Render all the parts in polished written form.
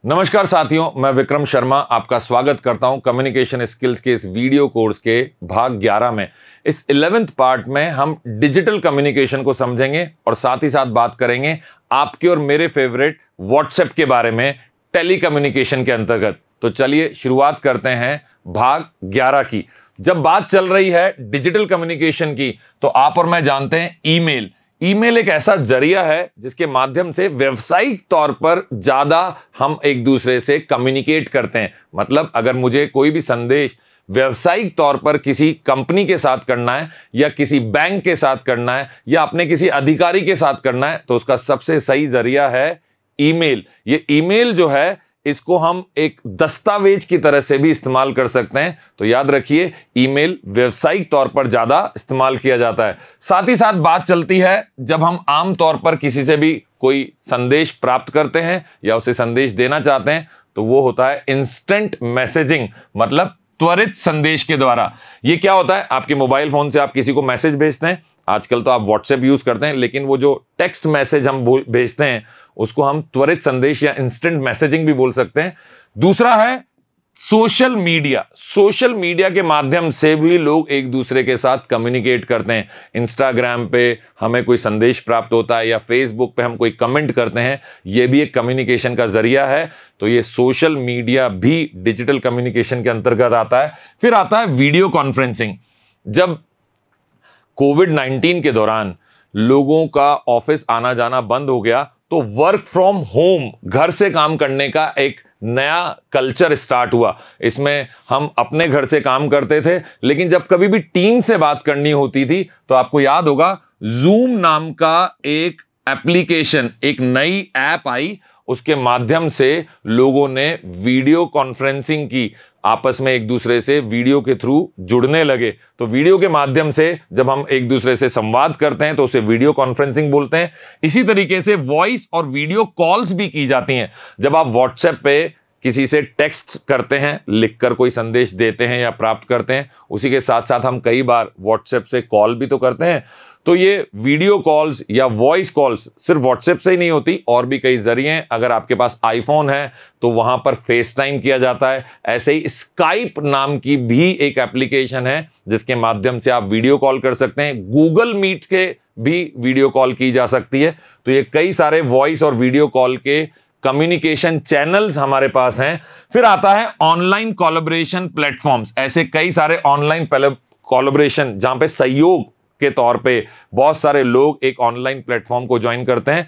नमस्कार साथियों, मैं विक्रम शर्मा आपका स्वागत करता हूं कम्युनिकेशन स्किल्स के इस वीडियो कोर्स के भाग 11 में। इस 11th पार्ट में हम डिजिटल कम्युनिकेशन को समझेंगे और साथ ही साथ बात करेंगे आपके और मेरे फेवरेट व्हाट्सएप के बारे में टेली कम्युनिकेशन के अंतर्गत। तो चलिए शुरुआत करते हैं भाग 11 की। जब बात चल रही है डिजिटल कम्युनिकेशन की तो आप और मैं जानते हैं ईमेल एक ऐसा जरिया है जिसके माध्यम से व्यावसायिक तौर पर ज्यादा हम एक दूसरे से कम्युनिकेट करते हैं। मतलब अगर मुझे कोई भी संदेश व्यावसायिक तौर पर किसी कंपनी के साथ करना है या किसी बैंक के साथ करना है या अपने किसी अधिकारी के साथ करना है तो उसका सबसे सही जरिया है ईमेल। ये ईमेल जो है इसको हम एक दस्तावेज की तरह से भी इस्तेमाल कर सकते हैं। तो याद रखिए, ईमेल व्यावसायिक तौर पर ज्यादा इस्तेमाल किया जाता है। साथ ही साथ बात चलती है जब हम आम तौर पर किसी से भी कोई संदेश प्राप्त करते हैं या उसे संदेश देना चाहते हैं तो वो होता है इंस्टेंट मैसेजिंग, मतलब त्वरित संदेश के द्वारा। ये क्या होता है, आपके मोबाइल फोन से आप किसी को मैसेज भेजते हैं। आजकल तो आप व्हाट्सएप यूज करते हैं, लेकिन वो जो टेक्स्ट मैसेज हम भेजते हैं उसको हम त्वरित संदेश या इंस्टेंट मैसेजिंग भी बोल सकते हैं। दूसरा है सोशल मीडिया के माध्यम से भी लोग एक दूसरे के साथ कम्युनिकेट करते हैं। इंस्टाग्राम पे हमें कोई संदेश प्राप्त होता है या फेसबुक पे हम कोई कमेंट करते हैं, यह भी एक कम्युनिकेशन का जरिया है। तो ये सोशल मीडिया भी डिजिटल कम्युनिकेशन के अंतर्गत आता है। फिर आता है वीडियो कॉन्फ्रेंसिंग। जब कोविड-19 के दौरान लोगों का ऑफिस आना जाना बंद हो गया तो वर्क फ्रॉम होम, घर से काम करने का एक नया कल्चर स्टार्ट हुआ। इसमें हम अपने घर से काम करते थे, लेकिन जब कभी भी टीम से बात करनी होती थी तो आपको याद होगा जूम नाम का एक एप्लीकेशन, एक नई ऐप आई। उसके माध्यम से लोगों ने वीडियो कॉन्फ्रेंसिंग की, आपस में एक दूसरे से वीडियो के थ्रू जुड़ने लगे। तो वीडियो के माध्यम से जब हम एक दूसरे से संवाद करते हैं तो उसे वीडियो कॉन्फ्रेंसिंग बोलते हैं। इसी तरीके से वॉइस और वीडियो कॉल्स भी की जाती हैं। जब आप व्हाट्सएप पे किसी से टेक्स्ट करते हैं, लिखकर कोई संदेश देते हैं या प्राप्त करते हैं, उसी के साथ साथ हम कई बार व्हाट्सएप से कॉल भी तो करते हैं। तो ये वीडियो कॉल्स या वॉइस कॉल्स सिर्फ व्हाट्सएप से ही नहीं होती, और भी कई जरिए हैं। अगर आपके पास आईफोन है तो वहां पर फेस टाइम किया जाता है। ऐसे ही स्काइप नाम की भी एक एप्लीकेशन है जिसके माध्यम से आप वीडियो कॉल कर सकते हैं। गूगल मीट के भी वीडियो कॉल की जा सकती है। तो ये कई सारे वॉइस और वीडियो कॉल के कम्युनिकेशन चैनल्स हमारे पास हैं। फिर आता है ऑनलाइन कोलैबोरेशन प्लेटफॉर्म्स। ऐसे कई सारे ऑनलाइन कोलैबोरेशन जहां पे सहयोग के तौर पे बहुत सारे लोग एक ऑनलाइन प्लेटफॉर्म को ज्वाइन करते हैं।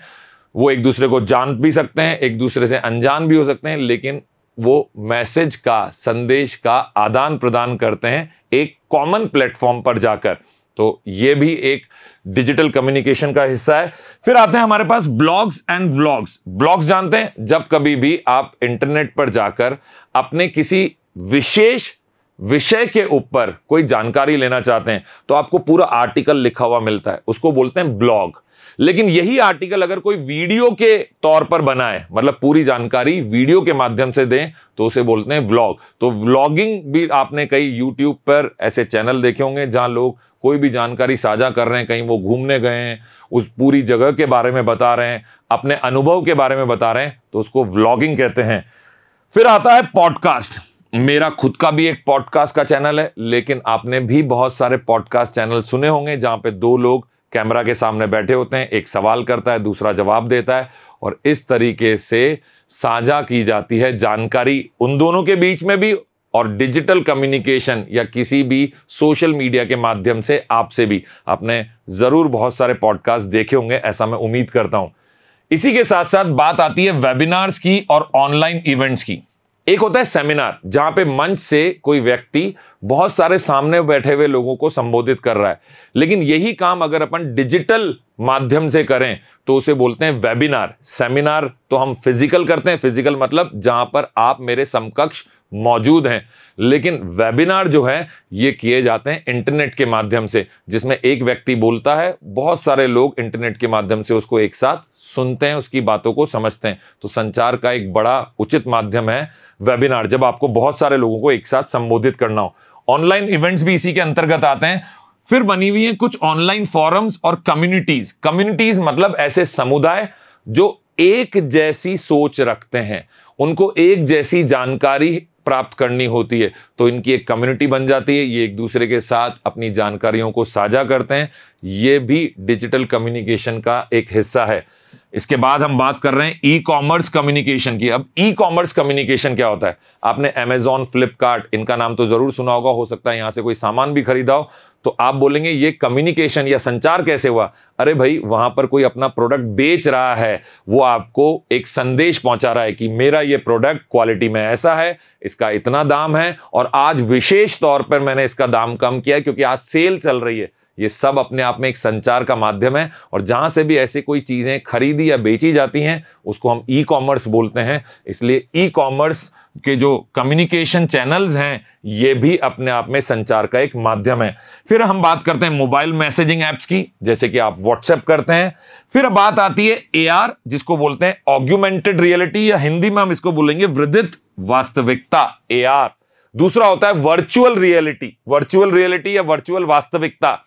वो एक दूसरे को जान भी सकते हैं, एक दूसरे से अनजान भी हो सकते हैं, लेकिन वो मैसेज का, संदेश का आदान प्रदान करते हैं एक कॉमन प्लेटफॉर्म पर जाकर। तो ये भी एक डिजिटल कम्युनिकेशन का हिस्सा है। फिर आते हैं हमारे पास ब्लॉग्स एंड व्लॉग्स। ब्लॉग्स जानते हैं, जब कभी भी आप इंटरनेट पर जाकर अपने किसी विशेष विषय के ऊपर कोई जानकारी लेना चाहते हैं तो आपको पूरा आर्टिकल लिखा हुआ मिलता है, उसको बोलते हैं ब्लॉग। लेकिन यही आर्टिकल अगर कोई वीडियो के तौर पर बनाए, मतलब पूरी जानकारी वीडियो के माध्यम से दें, तो उसे बोलते हैं व्लॉग। तो व्लॉगिंग भी आपने कई यूट्यूब पर ऐसे चैनल देखे होंगे जहां लोग कोई भी जानकारी साझा कर रहे हैं, कहीं वो घूमने गए हैं, उस पूरी जगह के बारे में बता रहे हैं, अपने अनुभव के बारे में बता रहे हैं, तो उसको व्लॉगिंग कहते हैं। फिर आता है पॉडकास्ट। मेरा खुद का भी एक पॉडकास्ट का चैनल है, लेकिन आपने भी बहुत सारे पॉडकास्ट चैनल सुने होंगे जहां पे दो लोग कैमरा के सामने बैठे होते हैं, एक सवाल करता है, दूसरा जवाब देता है, और इस तरीके से साझा की जाती है जानकारी उन दोनों के बीच में भी, और डिजिटल कम्युनिकेशन या किसी भी सोशल मीडिया के माध्यम से आपसे भी। आपने जरूर बहुत सारे पॉडकास्ट देखे होंगे, ऐसा मैं उम्मीद करता हूं। इसी के साथ साथ बात आती है वेबिनार्स की और ऑनलाइन इवेंट्स की। एक होता है सेमिनार, जहां पे मंच से कोई व्यक्ति बहुत सारे सामने बैठे हुए लोगों को संबोधित कर रहा है, लेकिन यही काम अगर अपन डिजिटल माध्यम से करें तो उसे बोलते हैं वेबिनार। सेमिनार तो हम फिजिकल करते हैं, फिजिकल मतलब जहां पर आप मेरे समकक्ष मौजूद हैं, लेकिन वेबिनार जो है ये किए जाते हैं इंटरनेट के माध्यम से, जिसमें एक व्यक्ति बोलता है, बहुत सारे लोग इंटरनेट के माध्यम से उसको एक साथ सुनते हैं, उसकी बातों को समझते हैं। तो संचार का एक बड़ा उचित माध्यम है वेबिनार, जब आपको बहुत सारे लोगों को एक साथ संबोधित करना हो। ऑनलाइन इवेंट्स भी इसी के अंतर्गत आते हैं। फिर बनी हुई हैं कुछ ऑनलाइन फोरम्स और कम्युनिटीज। कम्युनिटीज मतलब ऐसे समुदाय जो एक जैसी सोच रखते हैं, उनको एक जैसी जानकारी प्राप्त करनी होती है, तो इनकी एक कम्युनिटी बन जाती है, ये एक दूसरे के साथ अपनी जानकारियों को साझा करते हैं। ये भी डिजिटल कम्युनिकेशन का एक हिस्सा है। इसके बाद हम बात कर रहे हैं ई कॉमर्स कम्युनिकेशन की। अब ई कॉमर्स कम्युनिकेशन क्या होता है? आपने अमेजॉन, फ्लिपकार्ट, इनका नाम तो जरूर सुना होगा, हो सकता है यहां से कोई सामान भी खरीदा हो, तो आप बोलेंगे ये कम्युनिकेशन या संचार कैसे हुआ? अरे भाई, वहां पर कोई अपना प्रोडक्ट बेच रहा है, वो आपको एक संदेश पहुंचा रहा है कि मेरा ये प्रोडक्ट क्वालिटी में ऐसा है, इसका इतना दाम है, और आज विशेष तौर पर मैंने इसका दाम कम किया है क्योंकि आज सेल चल रही है। ये सब अपने आप में एक संचार का माध्यम है, और जहां से भी ऐसी कोई चीजें खरीदी या बेची जाती हैं उसको हम ई कॉमर्स बोलते हैं। इसलिए ई कॉमर्स के जो कम्युनिकेशन चैनल्स हैं ये भी अपने आप में संचार का एक माध्यम है। फिर हम बात करते हैं मोबाइल मैसेजिंग एप्स की, जैसे कि आप व्हाट्सएप करते हैं। फिर बात आती है एआर, जिसको बोलते हैं ऑग्यूमेंटेड रियलिटी, या हिंदी में हम इसको बोलेंगे वृद्धित वास्तविकता, एआर। दूसरा होता है वर्चुअल रियलिटी, वर्चुअल रियलिटी या वर्चुअल वास्तविकता,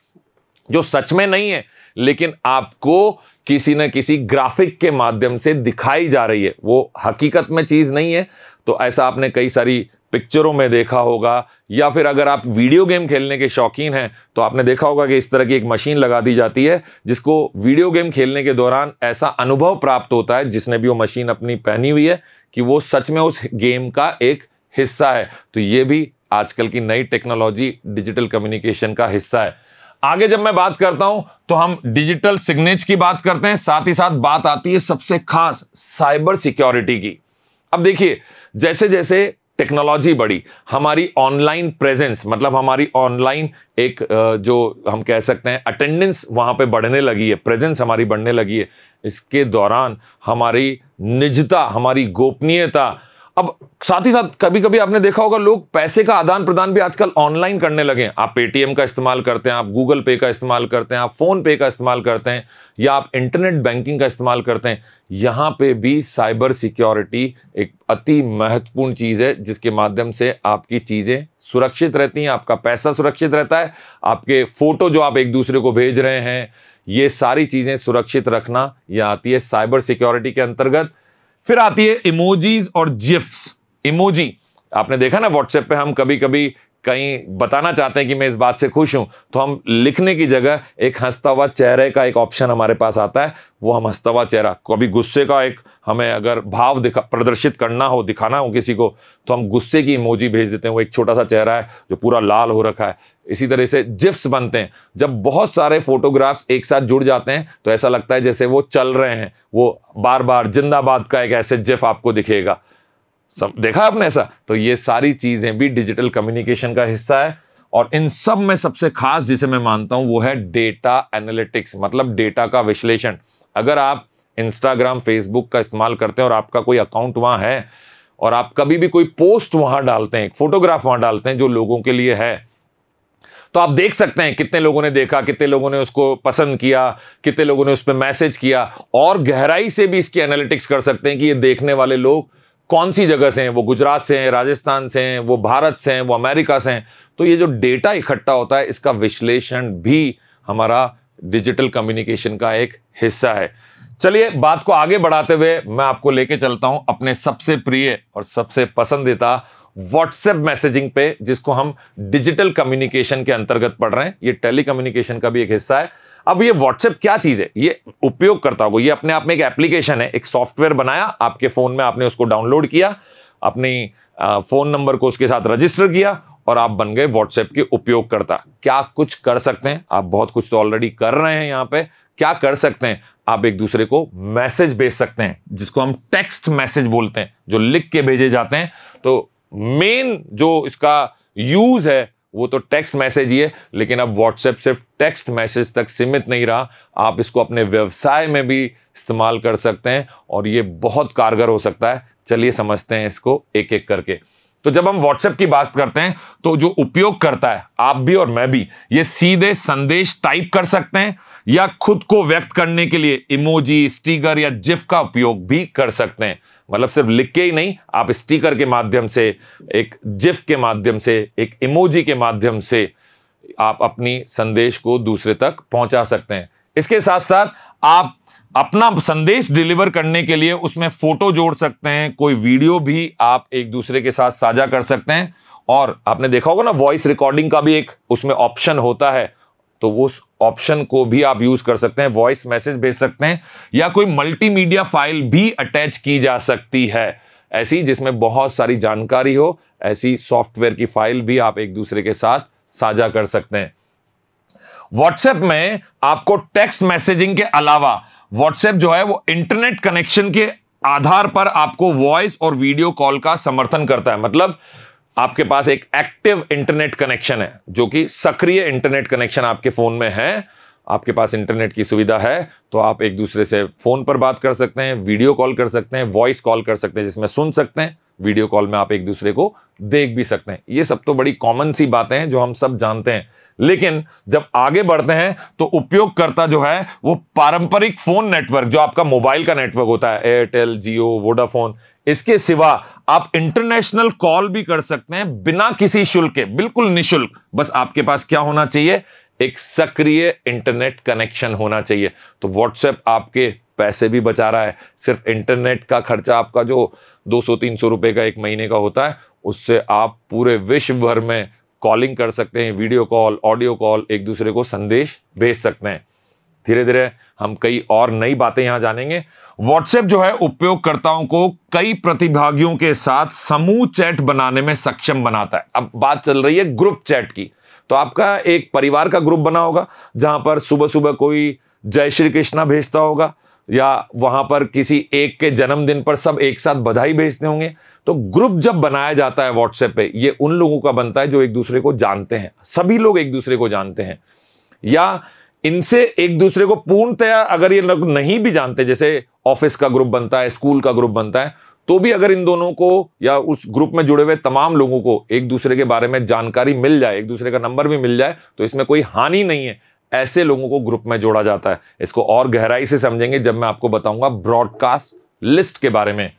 जो सच में नहीं है लेकिन आपको किसी न किसी ग्राफिक के माध्यम से दिखाई जा रही है, वो हकीकत में चीज नहीं है। तो ऐसा आपने कई सारी पिक्चरों में देखा होगा, या फिर अगर आप वीडियो गेम खेलने के शौकीन हैं तो आपने देखा होगा कि इस तरह की एक मशीन लगा दी जाती है जिसको वीडियो गेम खेलने के दौरान ऐसा अनुभव प्राप्त होता है, जिसने भी वो मशीन अपनी पहनी हुई है, कि वो सच में उस गेम का एक हिस्सा है। तो ये भी आजकल की नई टेक्नोलॉजी डिजिटल कम्युनिकेशन का हिस्सा है। आगे जब मैं बात करता हूं तो हम डिजिटल सिग्नेचर की बात करते हैं, साथ ही साथ बात आती है सबसे खास साइबर सिक्योरिटी की। अब देखिए, जैसे जैसे टेक्नोलॉजी बढ़ी, हमारी ऑनलाइन प्रेजेंस, मतलब हमारी ऑनलाइन एक जो हम कह सकते हैं अटेंडेंस वहां पे बढ़ने लगी है, प्रेजेंस हमारी बढ़ने लगी है। इसके दौरान हमारी निजता, हमारी गोपनीयता, अब साथ ही साथ कभी कभी आपने देखा होगा लोग पैसे का आदान प्रदान भी आजकल ऑनलाइन करने लगे हैं। आप पेटीएम का इस्तेमाल करते हैं, आप गूगल पे का इस्तेमाल करते हैं, आप फोन पे का इस्तेमाल करते हैं, या आप इंटरनेट बैंकिंग का इस्तेमाल करते हैं। यहां पे भी साइबर सिक्योरिटी एक अति महत्वपूर्ण चीज है, जिसके माध्यम से आपकी चीजें सुरक्षित रहती हैं, आपका पैसा सुरक्षित रहता है, आपके फोटो जो आप एक दूसरे को भेज रहे हैं, ये सारी चीजें सुरक्षित रखना, यह आती है साइबर सिक्योरिटी के अंतर्गत। फिर आती है इमोजीज और जिफ्स। इमोजी, आपने देखा ना व्हाट्सएप पे हम कभी कभी कहीं बताना चाहते हैं कि मैं इस बात से खुश हूं, तो हम लिखने की जगह एक हंसता हुआ चेहरे का एक ऑप्शन हमारे पास आता है, वो हम हंसता हुआ चेहरा, कभी गुस्से का एक हमें अगर भाव प्रदर्शित करना हो, दिखाना हो किसी को, तो हम गुस्से की इमोजी भेज देते हैं, वो एक छोटा सा चेहरा है जो पूरा लाल हो रखा है। इसी तरह से जिफ्स बनते हैं, जब बहुत सारे फोटोग्राफ्स एक साथ जुड़ जाते हैं तो ऐसा लगता है जैसे वो चल रहे हैं, वो बार बार जिंदाबाद का एक ऐसे जिफ आपको दिखेगा। सब देखा आपने ऐसा? तो ये सारी चीजें भी डिजिटल कम्युनिकेशन का हिस्सा है, और इन सब में सबसे खास जिसे मैं मानता हूं वो है डेटा एनालिटिक्स, मतलब डेटा का विश्लेषण। अगर आप इंस्टाग्राम, फेसबुक का इस्तेमाल करते हैं और आपका कोई अकाउंट वहां है, और आप कभी भी कोई पोस्ट वहां डालते हैं, एक फोटोग्राफ वहां डालते हैं जो लोगों के लिए है, तो आप देख सकते हैं कितने लोगों ने देखा, कितने लोगों ने उसको पसंद किया, कितने लोगों ने उस पर मैसेज किया, और गहराई से भी इसकी एनालिटिक्स कर सकते हैं कि ये देखने वाले लोग कौन सी जगह से हैं, वो गुजरात से हैं, राजस्थान से हैं, वो भारत से हैं, वो अमेरिका से हैं। तो ये जो डेटा इकट्ठा होता है, इसका विश्लेषण भी हमारा डिजिटल कम्युनिकेशन का एक हिस्सा है। चलिए बात को आगे बढ़ाते हुए मैं आपको लेके चलता हूं अपने सबसे प्रिय और सबसे पसंदीदा व्हाट्सएप मैसेजिंग पे, जिसको हम डिजिटल कम्युनिकेशन के अंतर्गत पढ़ रहे हैं। ये टेली कम्युनिकेशन का भी एक हिस्सा है। अब ये व्हाट्सएप क्या चीज है? ये उपयोगकर्ता को, ये अपने आप में एक एप्लीकेशन है, एक सॉफ्टवेयर बनाया आपके फोन में, आपने उसको डाउनलोड किया, अपनी फोन नंबर को उसके साथ रजिस्टर किया, और आप बन गए व्हाट्सएप के उपयोगकर्ता। क्या कुछ कर सकते हैं आप? बहुत कुछ तो ऑलरेडी कर रहे हैं। यहां पे क्या कर सकते हैं आप? एक दूसरे को मैसेज भेज सकते हैं, जिसको हम टेक्स्ट मैसेज बोलते हैं, जो लिख के भेजे जाते हैं। तो मेन जो इसका यूज है वो तो टेक्स्ट मैसेज ही है, लेकिन अब व्हाट्सएप सिर्फ टेक्स्ट मैसेज तक सीमित नहीं रहा, आप इसको अपने व्यवसाय में भी इस्तेमाल कर सकते हैं, और ये बहुत कारगर हो सकता है। चलिए समझते हैं इसको एक एक करके। तो जब हम व्हाट्सएप की बात करते हैं तो जो उपयोग करता है, आप भी और मैं भी, ये सीधे संदेश टाइप कर सकते हैं, या खुद को व्यक्त करने के लिए इमोजी, स्टिकर या जिफ का उपयोग भी कर सकते हैं। मतलब सिर्फ लिख के ही नहीं, आप स्टिकर के माध्यम से, एक जिफ के माध्यम से, एक इमोजी के माध्यम से आप अपनी संदेश को दूसरे तक पहुंचा सकते हैं। इसके साथ साथ आप अपना संदेश डिलीवर करने के लिए उसमें फोटो जोड़ सकते हैं, कोई वीडियो भी आप एक दूसरे के साथ साझा कर सकते हैं। और आपने देखा होगा ना, वॉइस रिकॉर्डिंग का भी एक उसमें ऑप्शन होता है, तो उस ऑप्शन को भी आप यूज कर सकते हैं, वॉइस मैसेज भेज सकते हैं, या कोई मल्टीमीडिया फाइल भी अटैच की जा सकती है ऐसी, जिसमें बहुत सारी जानकारी हो, ऐसी सॉफ्टवेयर की फाइल भी आप एक दूसरे के साथ साझा कर सकते हैं। व्हाट्सएप में आपको टेक्स्ट मैसेजिंग के अलावा व्हाट्सएप जो है वो इंटरनेट कनेक्शन के आधार पर आपको वॉइस और वीडियो कॉल का समर्थन करता है। मतलब आपके पास एक एक्टिव इंटरनेट कनेक्शन है, जो कि सक्रिय इंटरनेट कनेक्शन आपके फोन में है, आपके पास इंटरनेट की सुविधा है, तो आप एक दूसरे से फोन पर बात कर सकते हैं, वीडियो कॉल कर सकते हैं, वॉइस कॉल कर सकते हैं जिसमें सुन सकते हैं, वीडियो कॉल में आप एक दूसरे को देख भी सकते हैं। ये सब तो बड़ी कॉमन सी बातें हैं जो हम सब जानते हैं। लेकिन जब आगे बढ़ते हैं तो उपयोगकर्ता जो है वो पारंपरिक फोन नेटवर्क, जो आपका मोबाइल का नेटवर्क होता है, एयरटेल, जियो, वोडाफोन, इसके सिवा आप इंटरनेशनल कॉल भी कर सकते हैं बिना किसी शुल्क के, बिल्कुल निःशुल्क। बस आपके पास क्या होना चाहिए? एक सक्रिय इंटरनेट कनेक्शन होना चाहिए। तो व्हाट्सएप आपके पैसे भी बचा रहा है। सिर्फ इंटरनेट का खर्चा आपका जो 200-300 रुपए का एक महीने का होता है, उससे आप पूरे विश्व भर में कॉलिंग कर सकते हैं, वीडियो कॉल, ऑडियो कॉल, एक दूसरे को संदेश भेज सकते हैं। धीरे धीरे हम कई और नई बातें यहां जानेंगे। व्हाट्सएप जो है उपयोगकर्ताओं को कई प्रतिभागियों के साथ समूह चैट बनाने में सक्षम बनाता है। अब बात चल रही है ग्रुप चैट की। तो आपका एक परिवार का ग्रुप बना होगा जहां पर सुबह सुबह कोई जय श्री कृष्णा भेजता होगा, या वहां पर किसी एक के जन्मदिन पर सब एक साथ बधाई भेजते होंगे। तो ग्रुप जब बनाया जाता है व्हाट्सएप पे, ये उन लोगों का बनता है जो एक दूसरे को जानते हैं, सभी लोग एक दूसरे को जानते हैं, या इनसे एक दूसरे को पूर्णतया अगर ये लोग नहीं भी जानते, जैसे ऑफिस का ग्रुप बनता है, स्कूल का ग्रुप बनता है, तो भी अगर इन दोनों को या उस ग्रुप में जुड़े हुए तमाम लोगों को एक दूसरे के बारे में जानकारी मिल जाए, एक दूसरे का नंबर भी मिल जाए, तो इसमें कोई हानि नहीं है। ऐसे लोगों को ग्रुप में जोड़ा जाता है। इसको और गहराई से समझेंगे जब मैं आपको बताऊंगा ब्रॉडकास्ट लिस्ट के बारे में।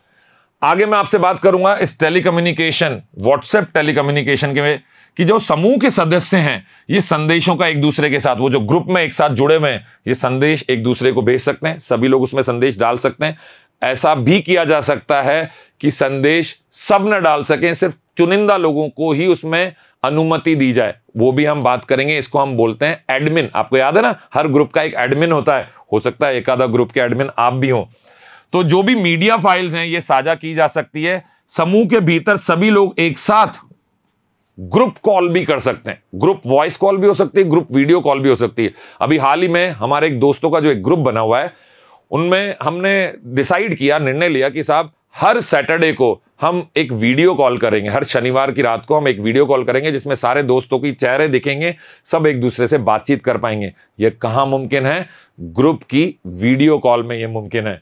आगे मैं आपसे बात करूंगा इस टेलीकम्युनिकेशन, व्हाट्सएप टेलीकम्युनिकेशन के कि जो समूह के सदस्य हैं, ये संदेशों का एक दूसरे के साथ, वो जो ग्रुप में एक साथ जुड़े हुए हैं, ये संदेश एक दूसरे को भेज सकते हैं, सभी लोग उसमें संदेश डाल सकते हैं। ऐसा भी किया जा सकता है कि संदेश सब न डाल सकें, सिर्फ चुनिंदा लोगों को ही उसमें अनुमति दी जाए, वो भी हम बात करेंगे। इसको हम बोलते हैं एडमिन। आपको याद है ना, हर ग्रुप का एक एडमिन होता है, हो सकता है एक आधा ग्रुप के एडमिन आप भी हो। तो जो भी मीडिया फाइल्स हैं ये साझा की जा सकती है। समूह के भीतर सभी लोग एक साथ ग्रुप कॉल भी कर सकते हैं, ग्रुप वॉइस कॉल भी हो सकती है, ग्रुप वीडियो कॉल भी हो सकती है। अभी हाल ही में हमारे एक दोस्तों का जो एक ग्रुप बना हुआ है, उनमें हमने डिसाइड किया, निर्णय लिया कि साहब हर सैटरडे को हम एक वीडियो कॉल करेंगे, हर शनिवार की रात को हम एक वीडियो कॉल करेंगे जिसमें सारे दोस्तों की चेहरे दिखेंगे, सब एक दूसरे से बातचीत कर पाएंगे। यह कहां मुमकिन है? ग्रुप की वीडियो कॉल में यह मुमकिन है।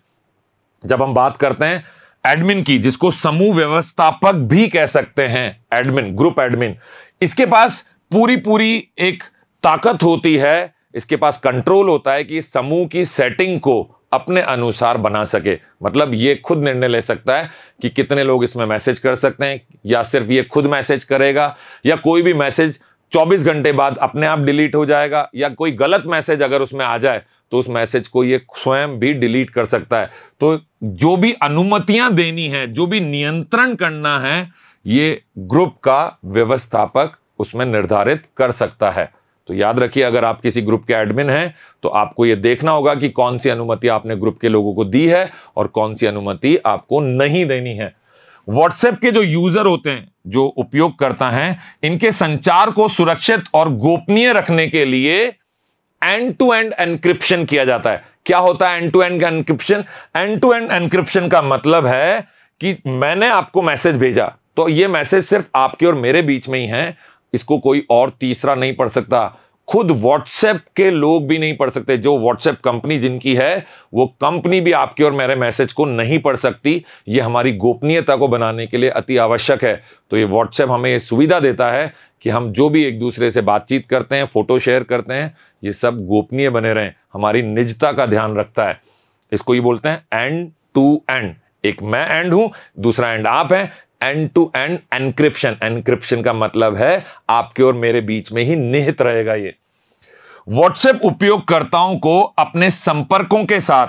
जब हम बात करते हैं एडमिन की, जिसको समूह व्यवस्थापक भी कह सकते हैं, एडमिन, ग्रुप एडमिन, इसके पास पूरी एक ताकत होती है, इसके पास कंट्रोल होता है कि समूह की सेटिंग को अपने अनुसार बना सके। मतलब ये खुद निर्णय ले सकता है कि कितने लोग इसमें मैसेज कर सकते हैं, या सिर्फ ये खुद मैसेज करेगा, या कोई भी मैसेज 24 घंटे बाद अपने आप डिलीट हो जाएगा, या कोई गलत मैसेज अगर उसमें आ जाए तो उस मैसेज को ये स्वयं भी डिलीट कर सकता है। तो जो भी अनुमतियां देनी है, जो भी नियंत्रण करना है, ये ग्रुप का व्यवस्थापक उसमें निर्धारित कर सकता है। तो याद रखिए, अगर आप किसी ग्रुप के एडमिन हैं तो आपको यह देखना होगा कि कौन सी अनुमति आपने ग्रुप के लोगों को दी है और कौन सी अनुमति आपको नहीं देनी है। व्हाट्सएप के जो यूजर होते हैं, जो उपयोग करता है, इनके संचार को सुरक्षित और गोपनीय रखने के लिए एंड टू एंड एन्क्रिप्शन किया जाता है। क्या होता है end to end encryption? End to end encryption का मतलब है कि मैंने आपको मैसेज भेजा, तो यह मैसेज सिर्फ आपके और मेरे बीच में ही है, इसको कोई और तीसरा नहीं पढ़ सकता। खुद व्हाट्सएप के लोग भी नहीं पढ़ सकते। जो व्हाट्सएप कंपनी जिनकी है, वो कंपनी भी आपके और मेरे मैसेज को नहीं पढ़ सकती। ये हमारी गोपनीयता को बनाने के लिए अति आवश्यक है। तो ये व्हाट्सएप हमें ये सुविधा देता है कि हम जो भी एक दूसरे से बातचीत करते हैं, फोटो शेयर करते हैं, ये सब गोपनीय बने रहें, हमारी निजता का ध्यान रखता है। इसको ये बोलते हैं एंड टू एंड। एक मैं एंड हूं, दूसरा एंड आप हैं। End to end encryption. Encryption का मतलब है आपके और मेरे बीच में ही निहित रहेगा। ये व्हाट्सएप उपयोगकर्ताओं को अपने संपर्कों के साथ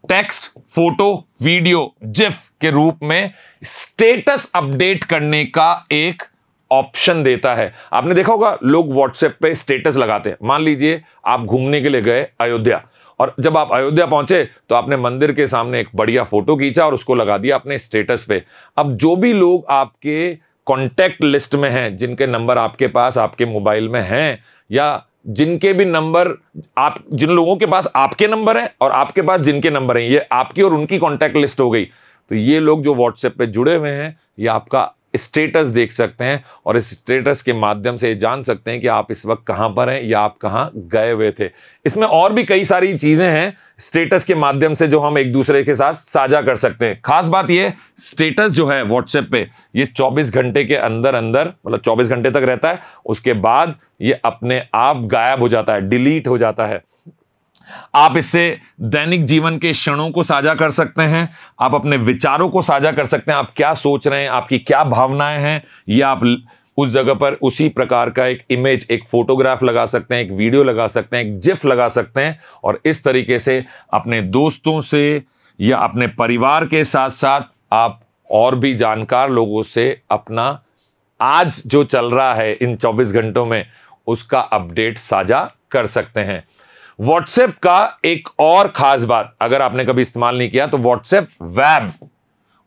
टेक्स्ट, फोटो, वीडियो, जिफ के रूप में स्टेटस अपडेट करने का एक ऑप्शन देता है। आपने देखा होगा लोग व्हाट्सएप पे स्टेटस लगाते हैं। मान लीजिए आप घूमने के लिए गए अयोध्या, और जब आप अयोध्या पहुंचे तो आपने मंदिर के सामने एक बढ़िया फोटो खींचा और उसको लगा दिया अपने स्टेटस पे। अब जो भी लोग आपके कॉन्टैक्ट लिस्ट में हैं, जिनके नंबर आपके पास आपके मोबाइल में हैं, या जिनके भी नंबर आप, जिन लोगों के पास आपके नंबर हैं और आपके पास जिनके नंबर हैं, ये आपकी और उनकी कॉन्टैक्ट लिस्ट हो गई। तो ये लोग जो व्हाट्सएप पे जुड़े हुए हैं ये आपका स्टेटस देख सकते हैं और इस स्टेटस के माध्यम से जान सकते हैं कि आप इस वक्त कहां पर हैं या आप कहां गए हुए थे। इसमें और भी कई सारी चीजें हैं स्टेटस के माध्यम से जो हम एक दूसरे के साथ साझा कर सकते हैं। खास बात यह, स्टेटस जो है व्हाट्सएप पे ये 24 घंटे के अंदर अंदर, मतलब 24 घंटे तक रहता है, उसके बाद ये अपने आप गायब हो जाता है, डिलीट हो जाता है। आप इससे दैनिक जीवन के क्षणों को साझा कर सकते हैं, आप अपने विचारों को साझा कर सकते हैं, आप क्या सोच रहे हैं, आपकी क्या भावनाएं हैं, ये आप उस जगह पर उसी प्रकार का एक इमेज, एक फोटोग्राफ लगा सकते हैं, एक वीडियो लगा सकते हैं, एक जिफ लगा सकते हैं और इस तरीके से अपने दोस्तों से या अपने परिवार के साथ साथ आप और भी जानकार लोगों से अपना आज जो चल रहा है इन 24 घंटों में उसका अपडेट साझा कर सकते हैं। व्हाट्सएप का एक और खास बात, अगर आपने कभी इस्तेमाल नहीं किया तो व्हाट्सएप वेब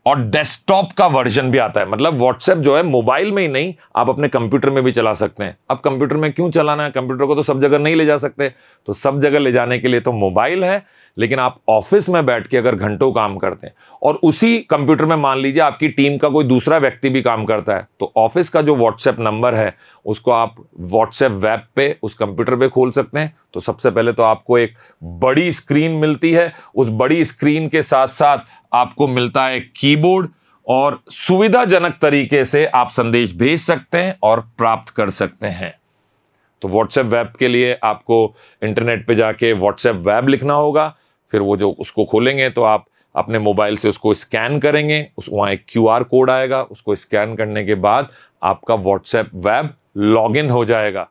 और डेस्कटॉप का वर्जन भी आता है। मतलब व्हाट्सएप जो है मोबाइल में ही नहीं, आप अपने कंप्यूटर में भी चला सकते हैं। अब कंप्यूटर में क्यों चलाना है, कंप्यूटर को तो सब जगह नहीं ले जा सकते, तो सब जगह ले जाने के लिए तो मोबाइल है, लेकिन आप ऑफिस में बैठ के अगर घंटों काम करते हैं और उसी कंप्यूटर में मान लीजिए आपकी टीम का कोई दूसरा व्यक्ति भी काम करता है, तो ऑफिस का जो व्हाट्सएप नंबर है उसको आप व्हाट्सएप वेब पे उस कंप्यूटर पे खोल सकते हैं। तो सबसे पहले तो आपको एक बड़ी स्क्रीन मिलती है, उस बड़ी स्क्रीन के साथ साथ आपको मिलता है कीबोर्ड और सुविधाजनक तरीके से आप संदेश भेज सकते हैं और प्राप्त कर सकते हैं। तो व्हाट्सएप वेब के लिए आपको इंटरनेट पे जाके व्हाट्सएप वेब लिखना होगा, फिर वो जो उसको खोलेंगे तो आप अपने मोबाइल से उसको स्कैन करेंगे, वहाँ एक QR कोड आएगा, उसको स्कैन करने के बाद आपका व्हाट्सएप वेब लॉगिन हो जाएगा।